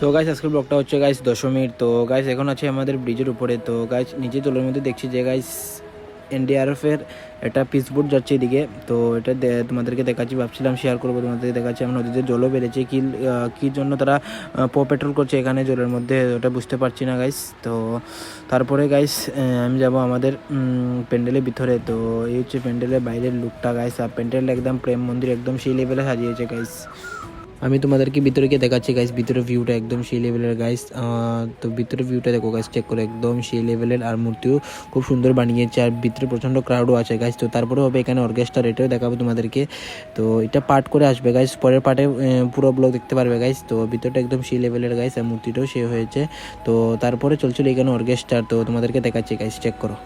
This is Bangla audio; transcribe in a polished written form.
তো গাইস আজকের ব্লগটা হচ্ছে গাইস দশমীর। তো গাইস এখন আছে আমাদের ব্রিজের উপরে। তো গাইস নিচে জলের মধ্যে দেখছি যে গাইস এনডিআরএফের একটা পিসবোট যাচ্ছে এদিকে। তো এটা তোমাদেরকে দেখাচ্ছি, ভাবছিলাম শেয়ার করবো, তোমাদেরকে দেখাচ্ছি। আমার নদীতে জলও বেড়েছে, কী জন্য তারা পেট্রোল করছে এখানে জলের মধ্যে, ওটা বুঝতে পারছি না গাইস। তো তারপরে গাইস আমি যাব আমাদের প্যান্ডেলের ভিতরে। তো এই হচ্ছে প্যান্ডেলের বাইরের লুকটা গাইস। আর প্যান্ডেলটা একদম প্রেম মন্দির, একদম সেই লেভেলে সাজিয়েছে গাইস। আমি তোমাদেরকে ভিতরে গিয়ে দেখাচ্ছি গাইস, ভিতরের ভিউটা একদম সেই লেভেলের গাইস। তো ভিতরের ভিউটা দেখো গাইস, চেক করে একদম সেই লেভেলের। আর মূর্তিও খুব সুন্দর বানিয়েছে, আর ভিতরে প্রচণ্ড ক্রাউডও আছে গাইস। তো তারপরে হবে এখানে অর্কেস্ট্রা, এটাও দেখাবো তোমাদেরকে। তো এটা পার্ট করে আসবে গাইস, পরের পার্টে পুরো ব্লগ দেখতে পারবে গাইস। তো ভিতরটা একদম সেই লেভেলের গাইস, আর মূর্তিটাও সে হয়েছে। তো তারপরে চলছিল এখানে অর্কেস্ট্রা, তো তোমাদেরকে দেখাচ্ছি গাইস, চেক করো।